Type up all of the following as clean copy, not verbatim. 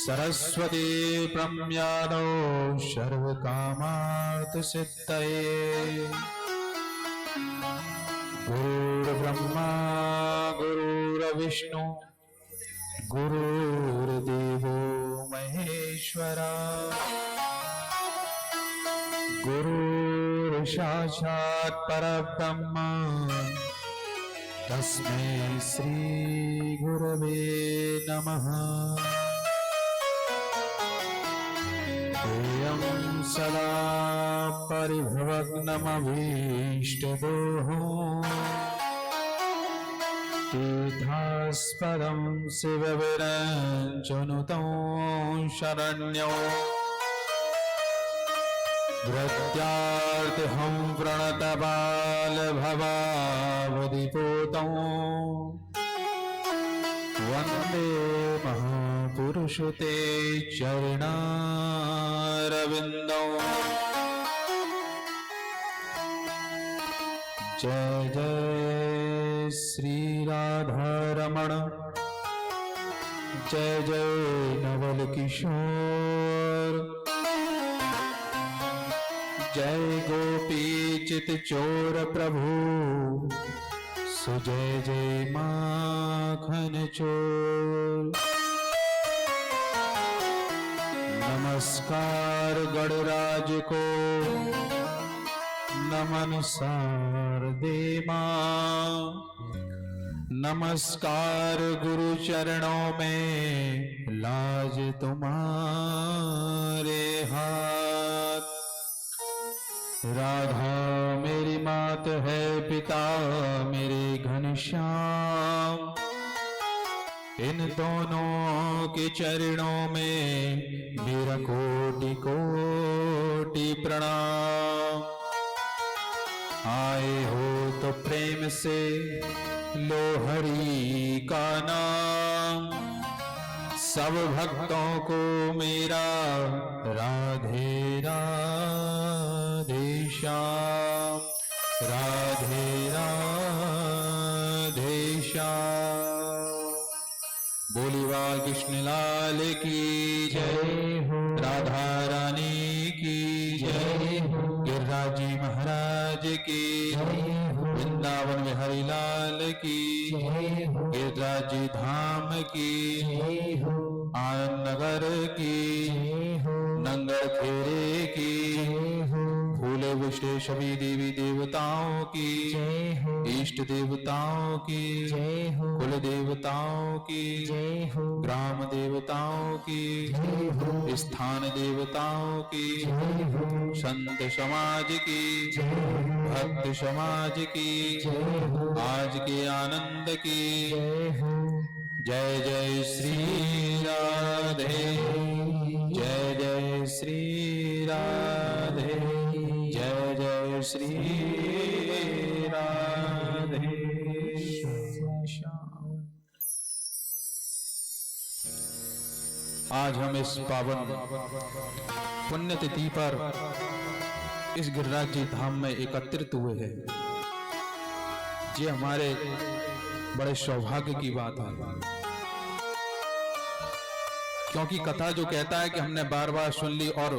सरस्वती प्रम्यादौ सर्वकामार्थसिद्धये गुरुर्ब्रह्मा गुरुर्विष्णु गुरुर्देवो महेश्वरा गुरुर्साक्षात् परब्रह्म तस्मै श्री गुरवे नमः। ध्येयं सदा परिभवग्नमभीष्टदोषं तीर्थास्पदं शिवविरञ्चनुतं शरण्यं धृत्यार्तिहं प्रणतबालभवावधिपूतं वन्दे महापुरुषं ते चरणारविन्दौ। जय जय श्री राधारमण जय जय नवल किशोर जय गोपी चित चोर प्रभु सुजय जय माखन चोर। नमस्कार गणराज को नमन शारदे मां, नमस्कार गुरु चरणों में लाज तुम्हारे हाथ। राधा मेरी मात है पिता मेरे घनश्याम, इन दोनों के चरणों में मेरा कोटि कोटि प्रणाम। आए हो तो प्रेम से लो हरि का नाम, सब भक्तों को मेरा राधे राधे श्याम, राधे राधे श्याम। बोली बाल कृष्ण लाल की जय हो, राधा रानी की जय हो, गिरिराज जी महाराज की जय हो, वृंदावन बिहारी लाल की जय हो, गिरिराज जी धाम की जय हो, आनंद नगर की जय हो, नंगर खेरे की जय हो, फूले विष्टे सभी देवी देवताओं की जय हो, इष्ट देवताओं की जय हो, कुल देवताओं की जय हो, ग्राम देवताओं की जय हो, स्थान देवताओं की जय हो, संत समाज की जय हो, भक्त समाज की जय हो, आज के आनंद की जय हो। जय जय श्री राधे, जय जय श्री राधे, जय जय श्री राधे। आज हम इस पावन पुण्यतिथि पर इस गिरिराज जी धाम में एकत्रित हुए हैं। ये हमारे बड़े सौभाग्य की बात है, क्योंकि कथा जो कहता है कि हमने बार बार सुन ली और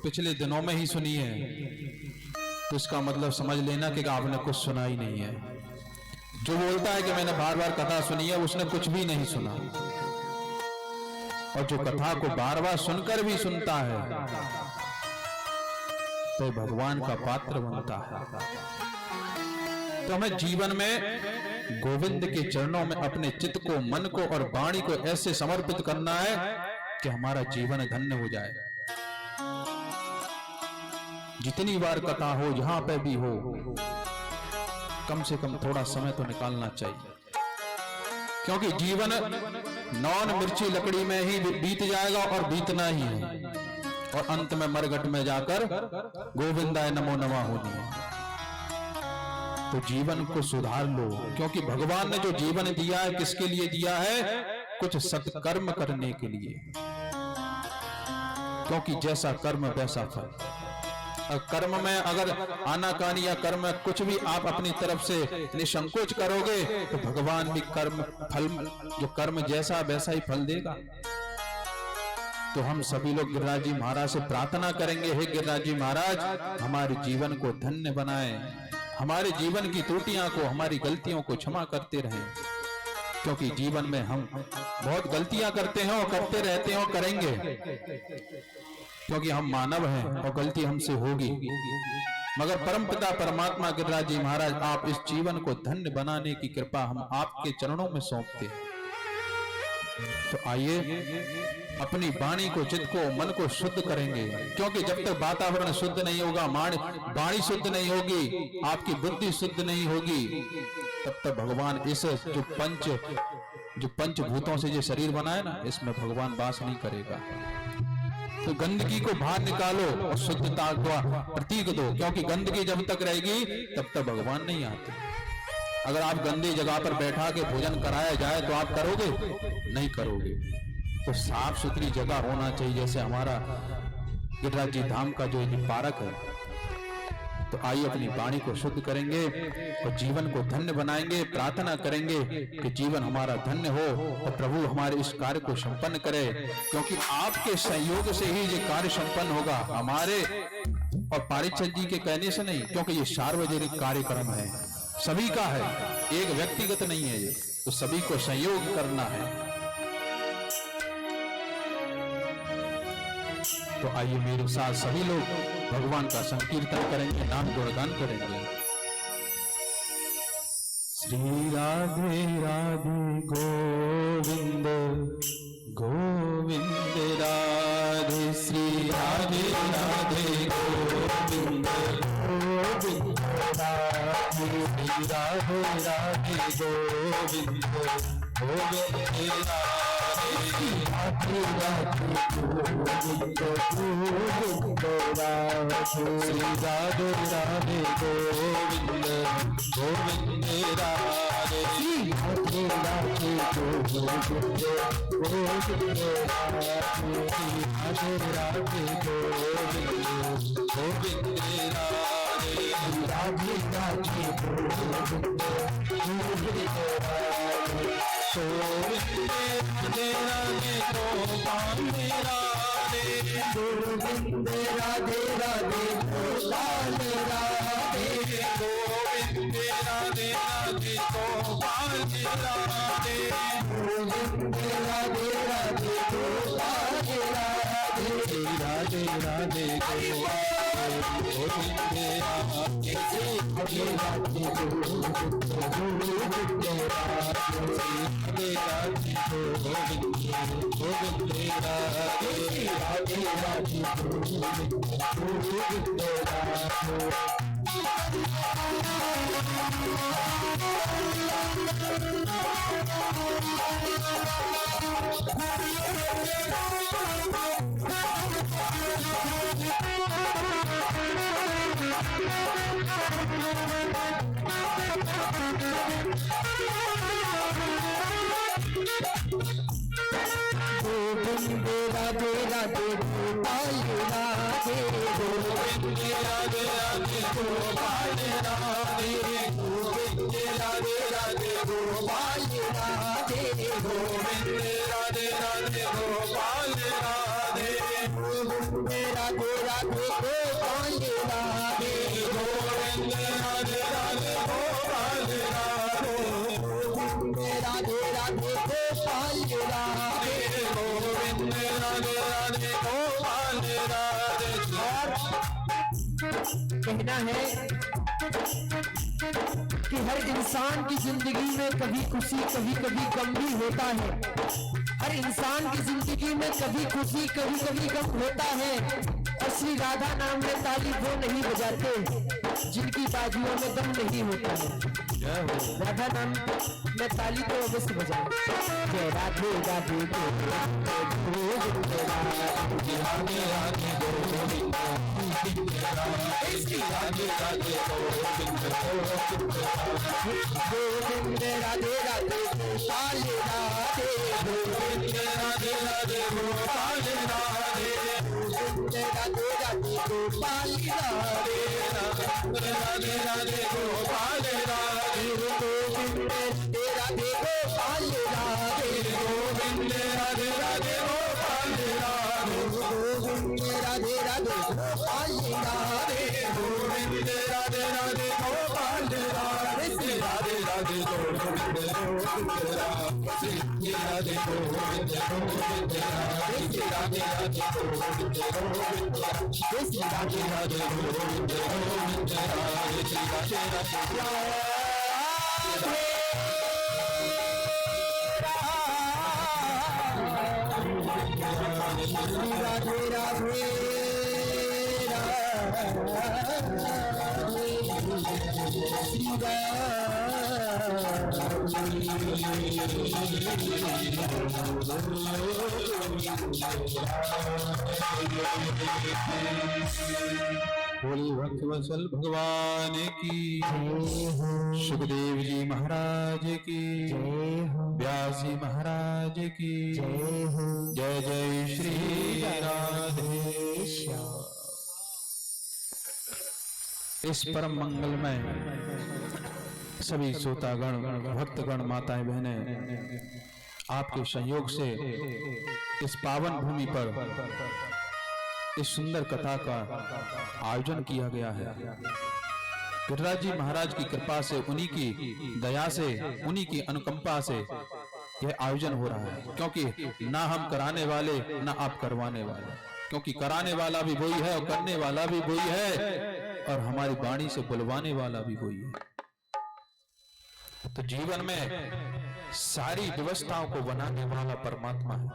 पिछले दिनों में ही सुनी है, तो इसका मतलब समझ लेना कि आपने कुछ सुना ही नहीं है। जो बोलता है कि मैंने बार बार कथा सुनी है, उसने कुछ भी नहीं सुना। और जो कथा को बार बार सुनकर भी सुनता है तो भगवान का पात्र बनता है। तो हमें जीवन में गोविंद के चरणों में अपने चित्त को, मन को और वाणी को ऐसे समर्पित करना है कि हमारा जीवन धन्य हो जाए। जितनी बार कथा हो, जहां पे भी हो, कम से कम थोड़ा समय तो निकालना चाहिए, क्योंकि जीवन नॉन मिर्ची लकड़ी में ही बीत जाएगा और बीतना ही है, और अंत में मरघट में जाकर गोविंदाय नमो नमः होनी है। तो जीवन को सुधार लो, क्योंकि भगवान ने जो जीवन दिया है किसके लिए दिया है? कुछ सत्कर्म करने के लिए, क्योंकि जैसा कर्म वैसा फल। कर्म में अगर आनाकानी या कर्म में कुछ भी आप अपनी तरफ से निसंकोच करोगे तो भगवान भी कर्म फल, जो कर्म जैसा वैसा ही फल देगा। तो हम सभी लोग गिरिराज जी महाराज से प्रार्थना करेंगे, हे गिरिराज जी महाराज हमारे जीवन को धन्य बनाएं, हमारे जीवन की त्रुटियां को, हमारी गलतियों को क्षमा करते रहें, क्योंकि जीवन में हम बहुत गलतियां करते हैं और करते रहते हैं और करेंगे, क्योंकि हम मानव हैं और गलती हमसे होगी। मगर परमपिता परमात्मा गिरिराज जी महाराज आप इस जीवन को धन्य बनाने की कृपा हम आपके चरणों में सौंपते हैं। तो आइए अपनी वाणी को, चित्त को, मन को शुद्ध करेंगे, क्योंकि जब तक वातावरण शुद्ध नहीं होगा, वाणी शुद्ध नहीं होगी, आपकी बुद्धि शुद्ध नहीं होगी, तब तक भगवान इस जो पंचभूतों से जो शरीर बनाए ना, इसमें भगवान वास नहीं करेगा। तो गंदगी को बाहर निकालो और शुद्धता का प्रतीक दो, क्योंकि गंदगी जब तक रहेगी तब तक भगवान नहीं आते। अगर आप गंदी जगह पर बैठा के भोजन कराया जाए तो आप करोगे? नहीं करोगे। तो साफ सुथरी जगह होना चाहिए, जैसे हमारा गिरिराज जी धाम का जो पार्क है। तो आइए अपनी वाणी को शुद्ध करेंगे और जीवन को धन्य बनाएंगे, प्रार्थना करेंगे कि जीवन हमारा धन्य हो और प्रभु हमारे इस कार्य को संपन्न करे, क्योंकि आपके सहयोग से ही ये कार्य संपन्न होगा, हमारे और पारिषद जी के कहने से नहीं, क्योंकि ये सार्वजनिक कार्यक्रम है, सभी का है, एक व्यक्तिगत नहीं है ये, तो सभी को सहयोग करना है। तो आइए मेरे साथ सभी लोग भगवान का संकीर्तन करेंगे, नाम गुणगान करेंगे। श्री राधे राधे गोविंद गोविंद राधे, श्री राधे राधे गोविंद गोविंद राधे, श्री राधे राधे गोविंद गोविंद राधे, राधे राधे गोविंद गोविंद राधे, श्री राधे राधे गोविंद गोविंद राधे, राधे राधे गोविंद गोविंद राधे, राधे राधे गोविंद गोविंद राधे, राधे राधे गोविंद गोविंद राधे, गोविंद राधे राधे गोपाल राधे, गोविंद राधे राधे गोपाल राधे, गोविंद राधे राधे गोपाल राधे, गोविंद राधे राधे गोपाल राधे, राधे राधे गोविंद राधे, राधे राधे गोविंद गोविंद राधे, राधे राधे गोविंद गोविंद राधे, राधे राधे गोविंद गोविंद राधे। गोविंद राधे राधे गोपाल राधे, गोविंद राधे राधे गोपाल राधे, गोविंद राधे राधे गोपाल राधे, गोविंद राधे राधे गोपाल राधे, गोविंद राधे राधे गोपाल राधे, गोविंद राधे राधे गोपाल राधे, गोविंद राधे राधे गोपाल राधे, गोविंद राधे राधे गोपाल राधे। कहना है कि हर इंसान की जिंदगी में कभी खुशी कभी कभी गम भी होता है, हर इंसान की जिंदगी में कभी खुशी कभी कभी गम होता है, और श्री राधा नाम में ताली वो नहीं बजाते जिनकी बाजुओं में दम नहीं होता है। राधा नाम में ताली तो अवश्य बजाए। जय राधे राधे गोविंद गोविंद राधे, राधे राधे गोविंद गोविंद राधे, राधे राधे गोविंद गोविंद राधे, गोविंद राधे राधे गोपाल राधे, गोविंद राधे राधे गोपाल राधे, गोविंद राधे राधे गोपाल राधे, राधे राधे गोपाल राधे, गोविंद राधे गोपाल राधे, गोविंद राधे राधे गोपाल राधे, श्री राधे गोविंद गोविंद राधे श्री राधे राधे गोविंद गोविंद श्री राधे राधे गोविंद गोविंद राधे श्री राधे राधे राधे राधे बोली भक्तवत्सल भगवान की सुखदेव जी महाराज की व्यास जी महाराज की जय जय श्री राधे श्याम। इस परम मंगलमय सभी श्रोतागण भक्तगण माताएं बहनें आपके संयोग से इस पावन भूमि पर इस सुंदर कथा का आयोजन किया गया है। गिरिराज जी महाराज की कृपा से, उन्हीं की दया से, उन्हीं की अनुकंपा से यह आयोजन हो रहा है, क्योंकि ना हम कराने वाले ना आप करवाने वाले, क्योंकि कराने वाला भी वही है और करने वाला भी वही है और हमारी वाणी से बुलवाने वाला भी वही है। तो जीवन में सारी व्यवस्थाओं को बनाने वाला परमात्मा है।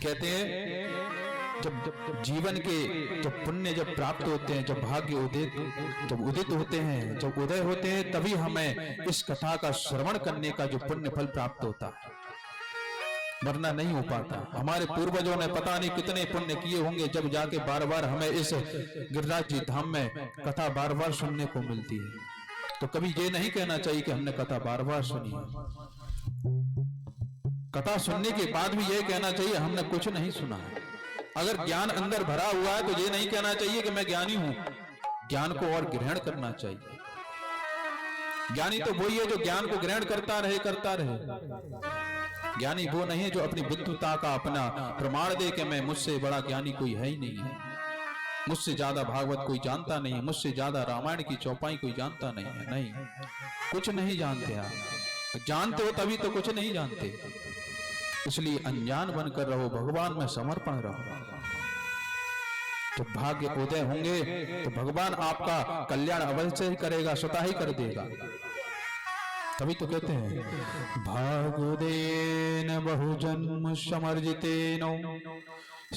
कहते हैं जब जीवन के जब पुण्य जब प्राप्त होते हैं, जब भाग्य जब उदित होते हैं, जब उदय होते हैं, तभी हमें इस कथा का श्रवण करने का जो पुण्य फल प्राप्त होता है, वरना नहीं हो पाता। हमारे पूर्वजों ने पता नहीं कितने पुण्य किए होंगे, जब जाके बार बार हमें इस गिरिराज जी धाम में कथा बार बार सुनने को मिलती है। तो कभी ये नहीं कहना चाहिए कि हमने कथा बार बार सुनी है। कथा सुनने के बाद भी ये कहना चाहिए हमने कुछ नहीं सुना है। अगर ज्ञान अंदर भरा हुआ है तो ये नहीं कहना चाहिए कि मैं ज्ञानी हूं, ज्ञान को और ग्रहण करना चाहिए। ज्ञानी तो वही है जो ज्ञान को ग्रहण करता रहे। ज्ञानी वो नहीं है जो अपनी बुद्धिता का अपना प्रमाण दे के मैं मुझसे बड़ा ज्ञानी कोई है ही नहीं है, मुझसे ज्यादा भागवत कोई जानता नहीं है, मुझसे ज्यादा रामायण की चौपाई कोई जानता नहीं है। नहीं, कुछ नहीं जानते आप। जानते हो तभी तो कुछ नहीं जानते। इसलिए अनजान बनकर रहो, भगवान में समर्पण रहो। जब भाग्य उदय होंगे तो भगवान आपका कल्याण अवश्य ही करेगा, स्वतः ही कर देगा। तभी तो कहते हैं भागुदेन बहुजन्म समर्जितेन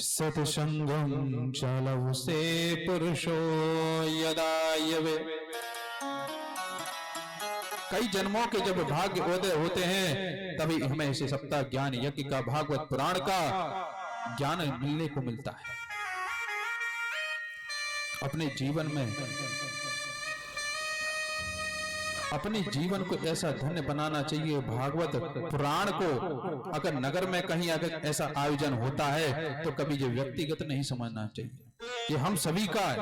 सतसंगम चलऊ से पुरुषो यदा यवे। कई जन्मों के जब भाग्य उदय होते हैं तभी हमें इसे सप्ताह ज्ञान यज्ञ का, भागवत पुराण का ज्ञान मिलने को मिलता है। अपने जीवन में अपने जीवन को ऐसा धन्य बनाना चाहिए। भागवत पुराण को अगर नगर में कहीं अगर ऐसा आयोजन होता है तो कभी ये व्यक्तिगत नहीं समझना चाहिए, ये हम सभी का है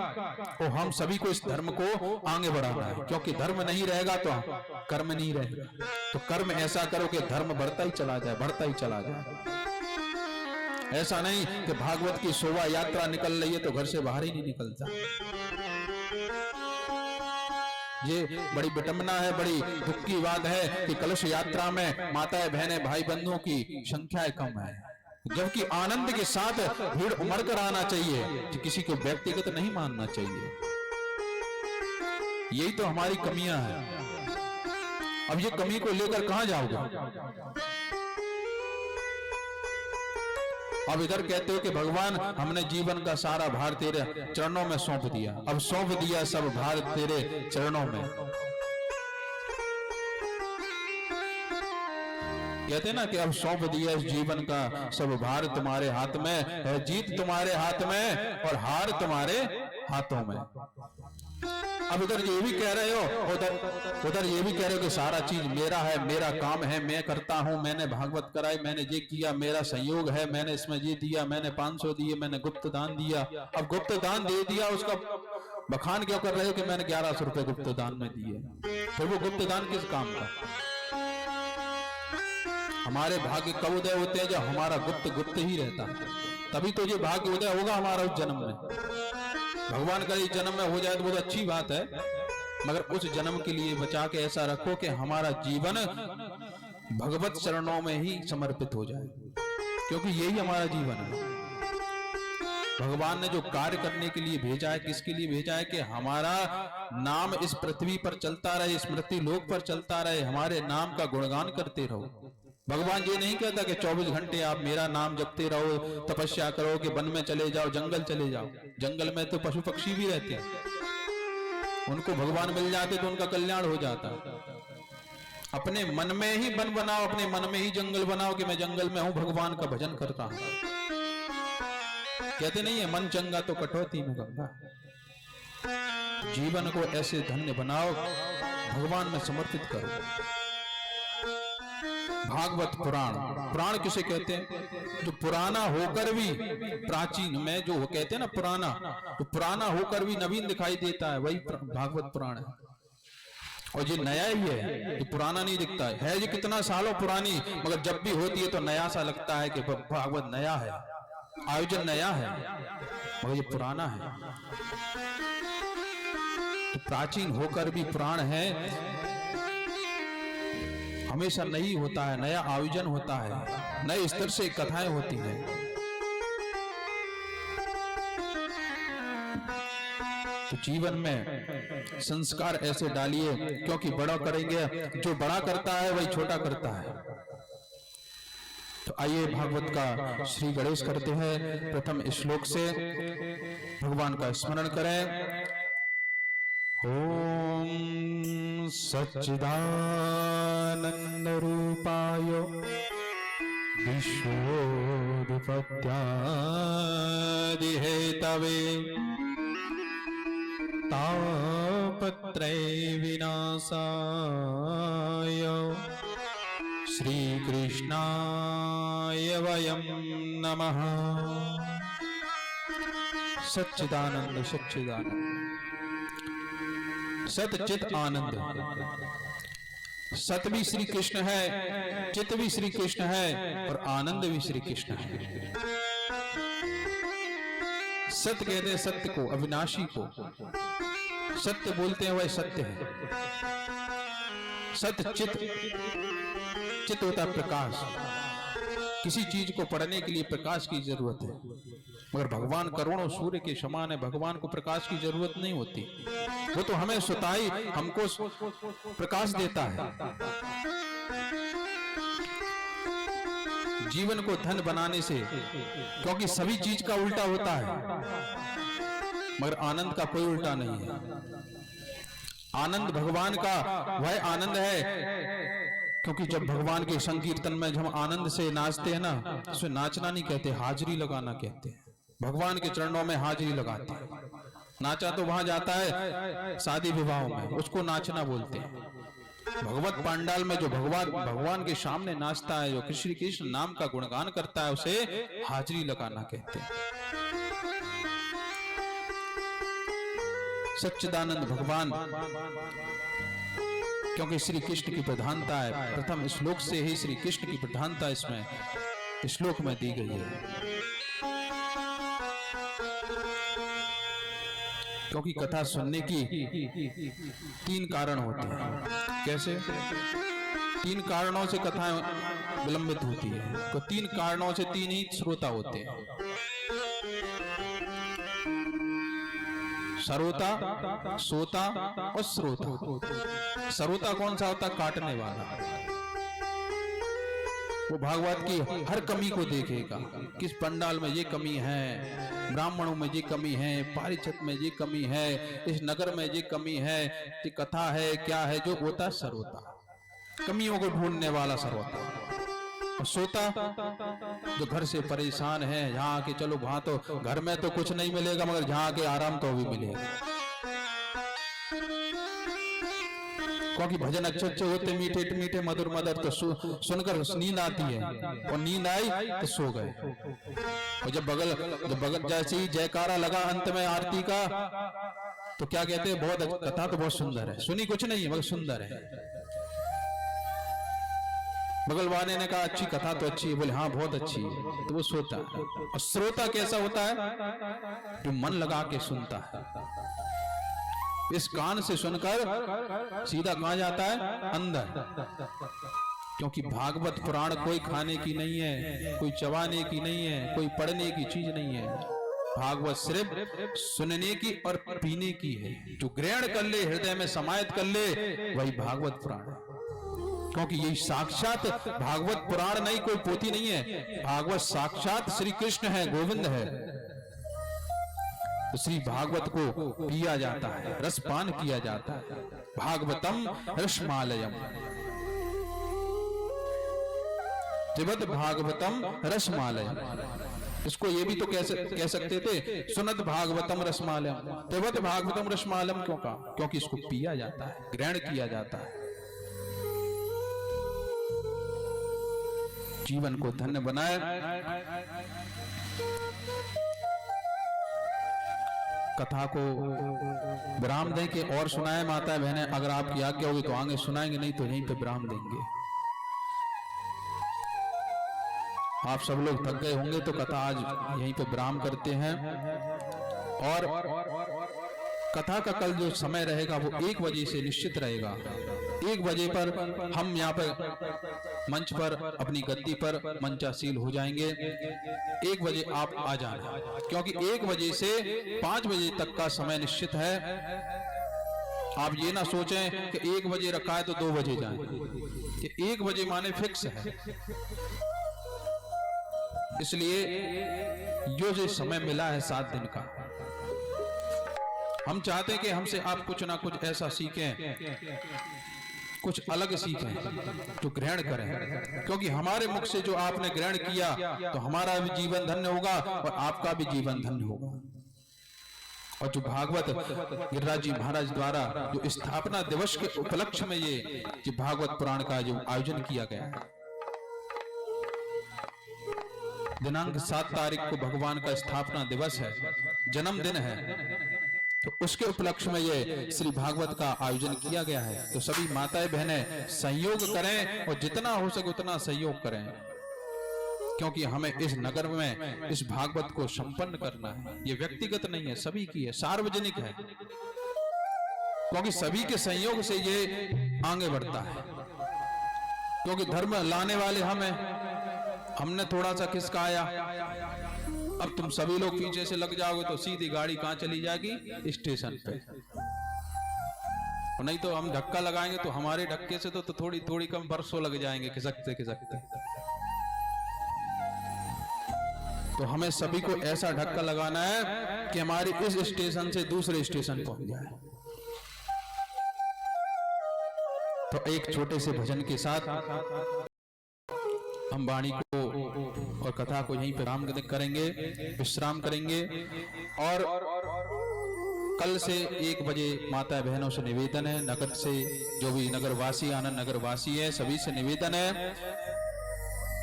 और हम सभी को इस धर्म को आगे बढ़ाना है। क्योंकि धर्म नहीं रहेगा तो कर्म नहीं रहेगा। तो कर्म ऐसा करो कि धर्म बढ़ता ही चला जाए, बढ़ता ही चला जाए। ऐसा नहीं कि भागवत की शोभा यात्रा निकल रही है तो घर से बाहर ही नहीं निकलता। ये बड़ी विडंबना है, बड़ी दुख की बात है कि कलश यात्रा में माताएं बहनें भाई बंधुओं की संख्याएं कम है, जबकि आनंद के साथ भीड़ उमड़ कर आना चाहिए कि किसी को व्यक्तिगत नहीं मानना चाहिए। यही तो हमारी कमियां हैं। अब ये कमी को लेकर कहां जाओगे? अब इधर कहते हो कि भगवान हमने जीवन का सारा भार तेरे चरणों में सौंप दिया, अब सौंप दिया सब भार तेरे चरणों में। कहते ना कि अब सौंप दिया इस जीवन का सब भार तुम्हारे हाथ में, जीत तुम्हारे हाथ में और हार तुम्हारे हाथों में। अब इधर ये भी कह रहे हो, उधर ये भी कह रहे हो कि सारा चीज मेरा है, मेरा काम है, मैं करता हूं, मैंने भागवत कराई, मैंने ये किया, मेरा संयोग है, मैंने इसमें ये दिया, मैंने 500 दिए, मैंने गुप्त दान दिया। अब गुप्त दान दे दिया, उसका बखान क्यों कर रहे हो कि मैंने 1100 रुपए गुप्त दान में दिए? फिर वो गुप्त दान किस काम का? हमारे भाग्य कब उदय होते हैं? जब हमारा गुप्त ही रहता है, तभी तो ये भाग्य उदय होगा हमारा उस जन्म में। भगवान का इस जन्म में हो जाए तो बहुत अच्छी बात है, मगर उस जन्म के लिए बचा के ऐसा रखो कि हमारा जीवन भगवत चरणों में ही समर्पित हो जाए, क्योंकि यही हमारा जीवन है। भगवान ने जो कार्य करने के लिए भेजा है, किसके लिए भेजा है? कि हमारा नाम इस पृथ्वी पर चलता रहे, स्मृति लोक पर चलता रहे, हमारे नाम का गुणगान करते रहो। भगवान ये नहीं कहता कि 24 घंटे आप मेरा नाम जपते रहो, तपस्या करो, कि वन में चले जाओ, जंगल चले जाओ। जंगल में तो पशु पक्षी भी रहते हैं, उनको भगवान मिल जाते तो उनका कल्याण हो जाता। अपने मन में ही वन बनाओ, अपने मन में ही जंगल बनाओ कि मैं जंगल में हूं, भगवान का भजन करता हूं। कहते नहीं है मन चंगा तो कटौती में गंगा। जीवन को ऐसे धन्य बनाओ, भगवान में समर्पित करो। भागवत पुराण, पुराण किसे कहते हैं? जो पुराना होकर भी प्राचीन में, जो कहते हैं ना पुराना, तो पुराना होकर भी नवीन दिखाई देता है, वही भागवत पुराण है। और ये नया ही है, ये पुराना नहीं दिखता है। ये कितना सालों पुरानी, मगर जब भी होती है तो नया सा लगता है कि भागवत नया है, आयोजन नया है, मगर ये पुराना है। तो प्राचीन होकर भी पुराण है, हमेशा नई होता है, नया आयोजन होता है, नए स्तर से कथाएं होती हैं। तो जीवन में संस्कार ऐसे डालिए, क्योंकि बड़ा करेंगे, जो बड़ा करता है वही छोटा करता है। तो आइए भागवत का श्री गणेश करते हैं। प्रथम श्लोक से भगवान का स्मरण करें। ओम सच्चिदानंद रूपाय विश्वोत्पत्त्यादिहेतवे तापत्रय विनाशाय श्रीकृष्णाय वयं नमः। सच्चिदानंद, सच्चिदानंद, सत चित आनंद। सत भी श्री कृष्ण है, चित भी श्री कृष्ण है, और आनंद भी श्री कृष्ण है। सत्य कहते हैं सत्य को, अविनाशी को। सत्य बोलते हैं वह सत्य है। सत्य चित, चित होता है प्रकाश। किसी चीज को पढ़ने के लिए प्रकाश की जरूरत है, मगर भगवान करोड़ों सूर्य के समान है, भगवान को प्रकाश की जरूरत नहीं होती। वो तो हमें स्वतः ही हमको प्रकाश देता है। जीवन को धन बनाने से, क्योंकि सभी चीज का उल्टा होता है, मगर आनंद का कोई उल्टा नहीं है। आनंद भगवान का वह आनंद है, क्योंकि जब भगवान के संकीर्तन में हम आनंद से नाचते हैं ना, उसे नाचना नहीं कहते, हाजिरी लगाना कहते हैं। भगवान के चरणों में हाजिरी लगाते हैं। नाचा तो वहां जाता है शादी विवाहों में, उसको नाचना बोलते हैं। भगवत पांडाल में जो भगवान के सामने नाचता है, जो श्री कृष्ण नाम का गुणगान करता है, उसे हाजिरी लगाना कहते हैं। सच्चिदानंद भगवान, क्योंकि श्री कृष्ण की प्रधानता है। प्रथम श्लोक से ही श्री कृष्ण की प्रधानता इसमें श्लोक में दी गई है। क्योंकि कथा सुनने की 3 कारण होते हैं। कैसे? 3 कारणों से कथा विलंबित होती है। तो 3 कारणों से 3 ही श्रोता होते हैं। सरोता, सोता और श्रोता। सरोता कौन सा होता? काटने वाला। वो भागवत की हर कमी को देखेगा। किस पंडाल में ये कमी है, ब्राह्मणों में ये कमी है, पारिषद में ये कमी है, इस नगर में ये कमी है, ये कथा है, क्या है, जो होता सरोता, कमियों को ढूंढने वाला सरोता। और सोता, जो घर से परेशान है, यहाँ के चलो वहां तो घर में तो कुछ नहीं मिलेगा, मगर जहाँ के आराम तो भी मिलेगा। क्योंकि भजन अच्छे होते, मीठे मीठे मधुर मधुर, तो सुनकर नींद आती है, और नींद आई तो सो गए। और जब बगल जैसे ही जयकारा लगा अंत में आरती का, तो क्या कहते हैं? बहुत कथा तो बहुत सुंदर है, सुनी कुछ नहीं है मगर सुंदर है। बगल वाले ने कहा अच्छी कथा तो अच्छी है, बोले हाँ बहुत अच्छी है, तो वो सोता है। और श्रोता कैसा होता है? जो मन लगा के सुनता है। इस कान से सुनकर सीधा कहाँ जाता है? अंदर। क्योंकि भागवत पुराण कोई खाने की नहीं है, कोई चबाने की नहीं है, कोई पढ़ने की चीज नहीं है। भागवत सिर्फ सुनने की और पीने की है। जो ग्रहण कर ले, हृदय में समाहित कर ले, वही भागवत पुराण है। क्योंकि ये साक्षात भागवत पुराण नहीं, कोई पोथी नहीं है। भागवत साक्षात श्री कृष्ण है, गोविंद है। तो श्री भागवत को पिया जाता है, रसपान किया जाता है। भागवतम रसमालयम, जिवत भागवतम रसमालयम। इसको ये भी तो कह सकते थे, सुनत भागवतम रसमालयम। तिवत भागवतम रसमालयम क्यों कहा? क्योंकि इसको पिया जाता है, ग्रहण किया जाता है। जीवन को धन्य बनाए। कथा को विराम दें कि और सुनाए माता बहनें? अगर आपकी आज्ञा होगी तो आगे सुनाएंगे, नहीं तो यहीं पे विराम देंगे। आप सब लोग थक गए होंगे तो कथा आज यहीं पे विराम करते हैं। और कथा का कल जो समय रहेगा वो 1 बजे से निश्चित रहेगा। 1 बजे पर हम यहाँ पर मंच पर अपनी गद्दी पर मंचासील हो जाएंगे। 1 बजे आप आ जाना, क्योंकि 1 बजे से 5 बजे तक का समय निश्चित है। आप ये ना सोचें कि 1 बजे रखा है तो 2 बजे जाएं। कि 1 बजे माने फिक्स है। इसलिए जो समय मिला है 7 दिन का, हम चाहते हैं कि हमसे आप कुछ ना कुछ ऐसा सीखें, कुछ अलग सीखें, जो ग्रहण करें। क्योंकि हमारे मुख से जो आपने ग्रहण किया तो हमारा भी जीवन धन्य होगा और आपका भी जीवन धन्य होगा। और जो भागवत गिरिराज जी महाराज द्वारा जो स्थापना दिवस के उपलक्ष्य में ये भागवत पुराण का जो आयोजन किया गया है, दिनांक 7 तारीख को भगवान का स्थापना दिवस है, जन्मदिन है। तो उसके उपलक्ष्य में ये श्री भागवत का आयोजन किया गया है। तो सभी माताएं बहनें सहयोग करें और जितना हो सके उतना सहयोग करें, क्योंकि हमें इस नगर में इस भागवत को संपन्न करना है। ये व्यक्तिगत नहीं है, सभी की है, सार्वजनिक है। क्योंकि सभी के सहयोग से ये आगे बढ़ता है। क्योंकि धर्म लाने वाले हमने थोड़ा सा खिसकाया, अब तुम सभी लोग पीछे से लग जाओगे तो सीधी गाड़ी कहां चली जाएगी? स्टेशन पे। और नहीं तो हम धक्का लगाएंगे तो हमारे धक्के से तो थोड़ी थोड़ी कम बरसों लग जाएंगे खिसकते खिसकते। तो हमें सभी को ऐसा धक्का लगाना है कि हमारी इस स्टेशन से दूसरे स्टेशन पहुंच जाए। तो एक छोटे से भजन के साथ हम वाणी को और कथा को यहीं पे विश्राम करेंगे। और कल से 1 बजे माता बहनों से निवेदन है, नगर से जो भी नगरवासी, आनंद नगरवासी है, सभी से निवेदन है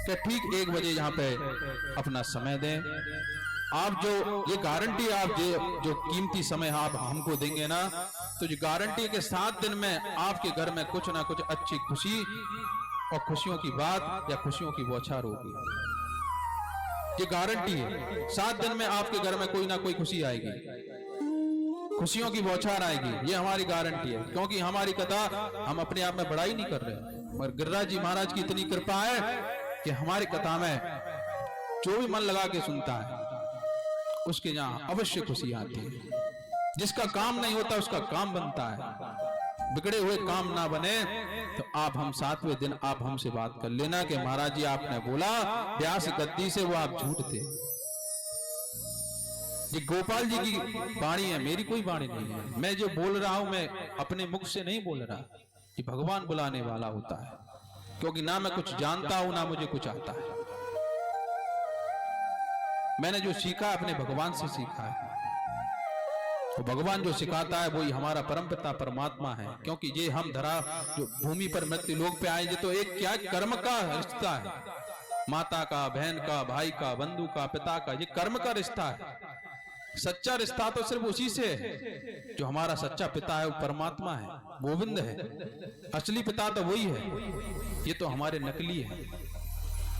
कि ठीक 1 बजे यहाँ पे अपना समय दें। आप जो ये गारंटी, आप जो कीमती समय आप हमको देंगे ना, तो जो गारंटी के 7 दिन में आपके घर में कुछ ना कुछ अच्छी खुशी और खुशियों की बात या खुशियों की बौछार होगी। ये गारंटी है। 7 दिन में आपके घर में कोई ना कोई खुशी आएगी, खुशियों की बौछार आएगी। ये हमारी गारंटी है। क्योंकि हमारी कथा हम अपने आप में बड़ाई नहीं कर रहे, और गिरिराज जी महाराज की इतनी कृपा है कि हमारी कथा में जो भी मन लगा के सुनता है उसके यहाँ अवश्य खुशी आती है। जिसका काम नहीं होता उसका काम बनता है। बिगड़े हुए काम ना बने तो आप हम 7वें दिन आप हमसे बात कर लेना कि महाराज जी आपने बोला व्यास गद्दी से, वो आप झूठ थे। ये गोपाल जी की वाणी है, मेरी कोई वाणी नहीं है। मैं जो बोल रहा हूं मैं अपने मुख से नहीं बोल रहा, ये भगवान बुलाने वाला होता है। क्योंकि ना मैं कुछ जानता हूं ना मुझे कुछ आता है। मैंने जो सीखा अपने भगवान से सीखा है। तो भगवान जो सिखाता है वही हमारा परमपिता परमात्मा है। क्योंकि ये हम धरा जो भूमि पर मृत्यु लोक पे आए, ये तो एक क्या कर्म का रिश्ता है। माता का, बहन का, भाई का, बंधु का, पिता का, ये कर्म का रिश्ता है। सच्चा रिश्ता तो सिर्फ उसी से है। जो हमारा सच्चा पिता है वो परमात्मा है, गोविंद है। असली पिता तो वही है, ये तो हमारे नकली है,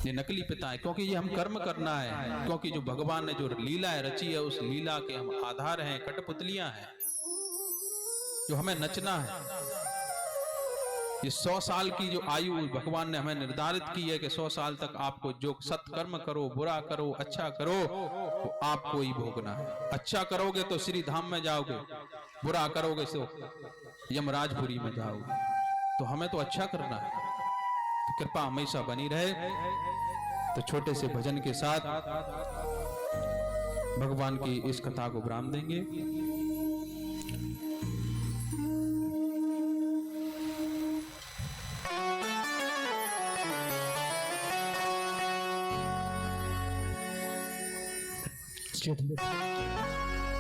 ये नकली पिता है। क्योंकि ये हम कर्म करना है। क्योंकि जो भगवान ने जो लीला रची है उस लीला के हम आधार हैं, कठपुतलियां हैं। जो हमें नचना है। ये 100 साल की जो आयु भगवान ने हमें निर्धारित की है कि 100 साल तक आपको जो सत्कर्म करो, बुरा करो, अच्छा करो, तो आपको ही भोगना है। अच्छा करोगे तो श्री धाम में जाओगे, बुरा करोगे तो यमराजपुरी में जाओगे। तो हमें तो अच्छा करना है, तो कृपा हमेशा बनी रहे। तो छोटे से भजन के साथ भगवान की इस कथा को विराम देंगे।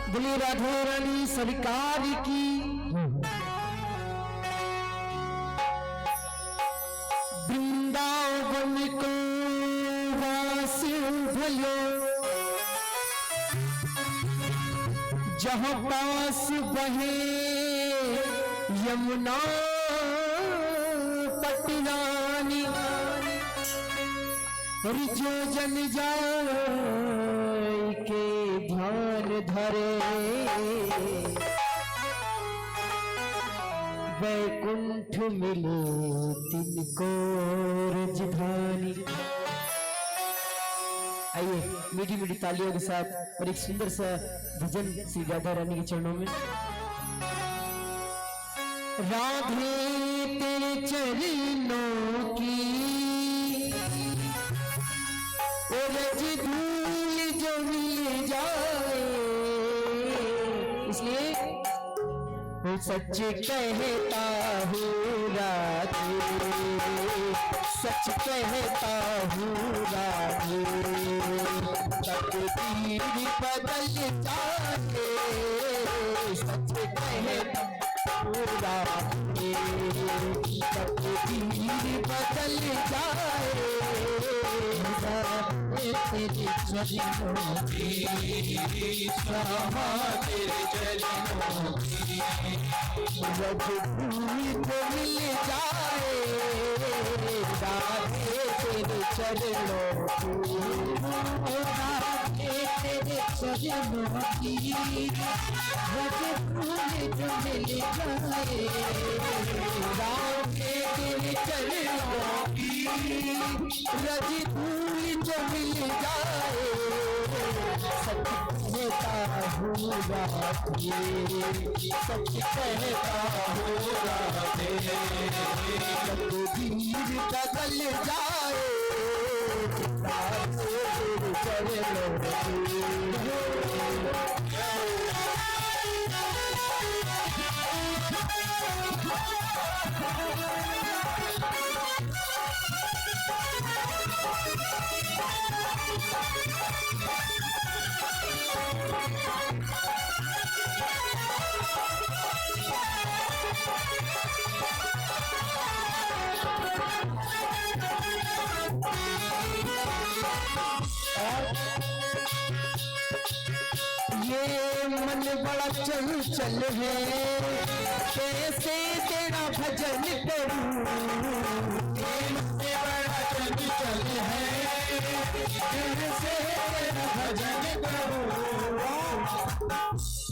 बोली राधा रानी सरकार की, वृंदावन को वास भयो, जहाँ पास बहे यमुना पटरानी, जो जन जाए के ध्यान धरे, वैकुंठ मिले तिनको राजधानी। आइए मीठी मीठी तालियों के साथ और एक सुंदर सा भजन श्री राधा रानी के चरणों में। राधे तेरे चरणों की रज धूल जो मिल जाए, इसलिए वो सच कहता हूँ राधे, सच कहता हूँ राधे, तकदीर बदल जाए, सच कहता हूँ राधे, तकदीर बदल जाए, तेरे चरणों की समा, तेरे चरणों की रज भूमि को मिल जाए, राधे तेरे चरणों की, राधे तेरे चरणों की रज भूमि को मिल जाए, राधे तेरे चरणों की रज भूमि जो मिल जाए, सच कहता हूँ राधे, सच कहता हूँ राधे, तकदीर बदल जाए, राधे तेरे चरणों की। ये मन बड़ा चंचल है, कैसे तेरा भजन करूं, ये मन बड़ा चंचल है, कैसे तेरा भजन करूं।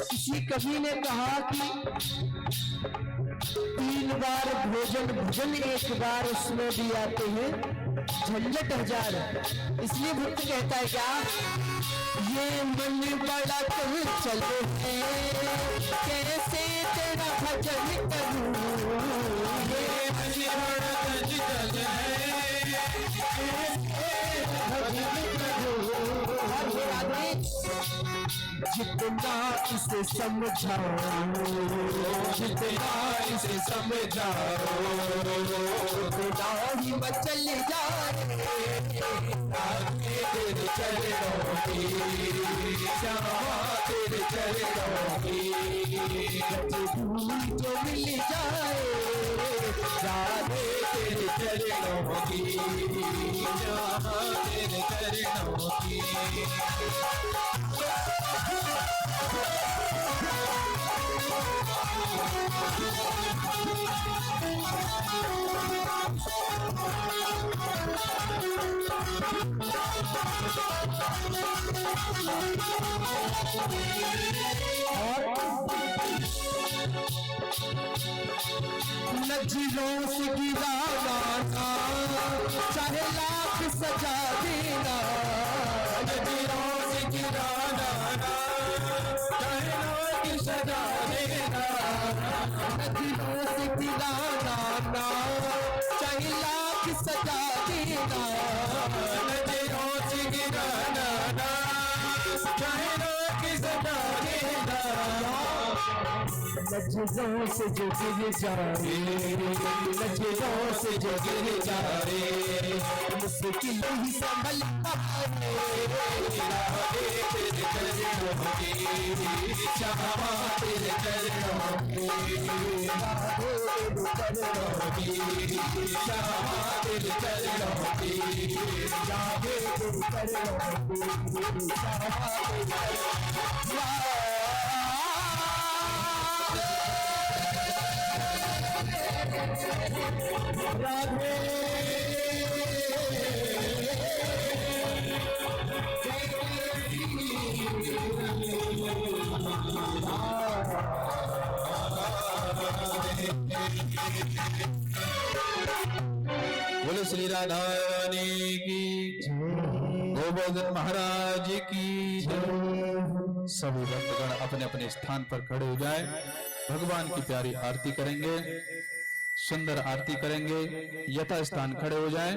किसी कवि ने कहा कि 3 बार भोजन भजन 1 बार उसमें भी आते हैं, झंझट 1000। इसलिए भक्त कहता है क्या, ये मन बड़ा चंचल है, कैसे तेरा भजन करूं, ये मन बड़ा चंचल है, कैसे भजन करूं। जितना इसे समझाओ, जितना इसे समझाओ, उतना ही मचल जाए, तेरे चरणों की, तेरे चरणों की धूल जो मिल जाए, राधे तेरे चरणों की, तेरे चरणों की। नजरों से गिराना चाहे लाख सजा देना, नजरों से गिराना चाहे लाख सजा देना, नजरों से गिराना चाहे लाख सजा देना, नजरों से गिराना चाहे लाख सजा देना, नजरों से जो गिर जाए, नजरों से जो गिर जाए, मुश्किल ही संभल पाए, तेरे चरणों की चाहत, तेरे चरणों की चाहत, तेरे चरणों की राधे बोलो श्री राधा रानी की गोवर्धन महाराज की जय। सभी भक्तगण अपने अपने स्थान पर खड़े हो जाए, भगवान की प्यारी आरती करेंगे, सुंदर आरती करेंगे, यथा स्थान खड़े हो जाए।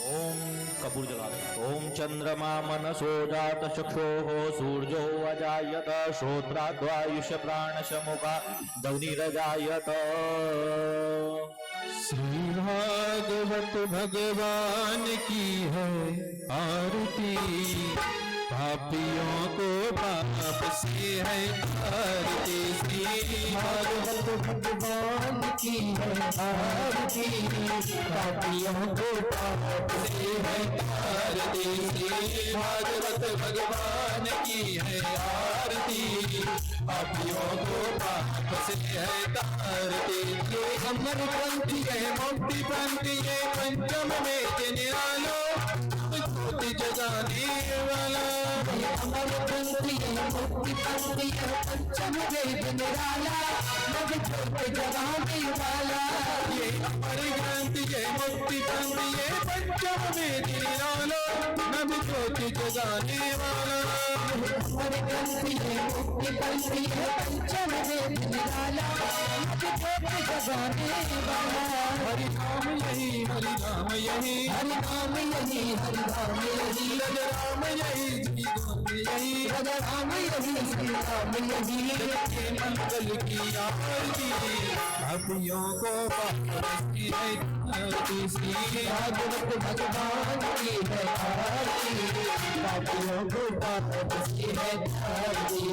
ओम कपूर जला दे। ओम चंद्रमा मनसो जात चक्षोः सूर्यो अजायत श्रोत्राद्वायुष प्राणशमुखा दौनिरजायत। श्री भागवत भगवान की है आरती, पापियों को पाप से है आरती। श्री भागवत भगवान की है आरती, पापियों को पाप से है आरती। श्री भागवत भगवान की है आरती, पापियों को पाप से है आरती। ये अमर पंथी है मुक्ति पंथी है, पंचम में निरालो ज्योति जगाने वाला। अमर पंथी है मुक्ति पंथी है, पंचम वेद निराला, नव ज्योति जगाने वाला। ये अमर ग्रंथ ये मुक्ति पंथ ये पंचम में निरालो, नव ज्योति जगाने वाला। अमर पंथी है मुक्ति पंथी है, पंचम वेद निराला, नव ज्योति जगाने वाला। हरि नाम यही हरि नाम यही, हरि नाम यही हरि नाम यही, रज राम यही श्री राम यही, रज राम यही श्री राम यही। के मंगल की आरती, पापियों को पाप से है आरती। श्री भागवत भगवान की है आरती, पापियों को पाप से है आरती।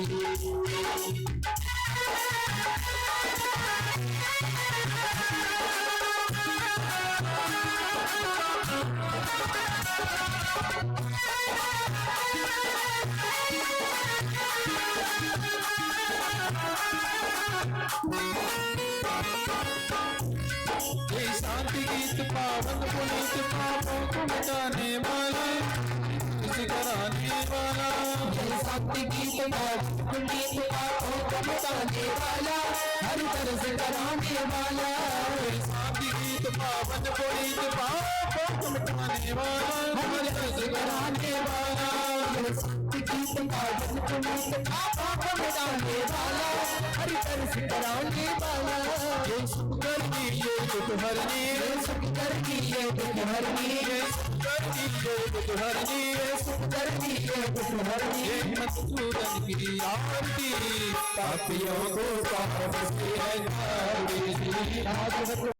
शांति गीत पावन पुनीत पापों को मिटाने वाला, कराने वाला। शांति गीत पुनीत पापों को मिटाने वाला, हर तरह से कराने वाला। शांति गीत पावन पुनीत पापों को मिटाने वाला, हर तरह से कराने वाला। शांति गीत पावन पुनीत पापों को मिटाने वाला, हर तरह से कराने वाला। ये सुंदर की ये दुख हरनी, सुंदर की ये दुख हरनी, सुंदर की ये दुख हरनी, सुंदर की ये दुख हरनी। ये मधुसूदन की आरती, पापियों को पाप से है आरती।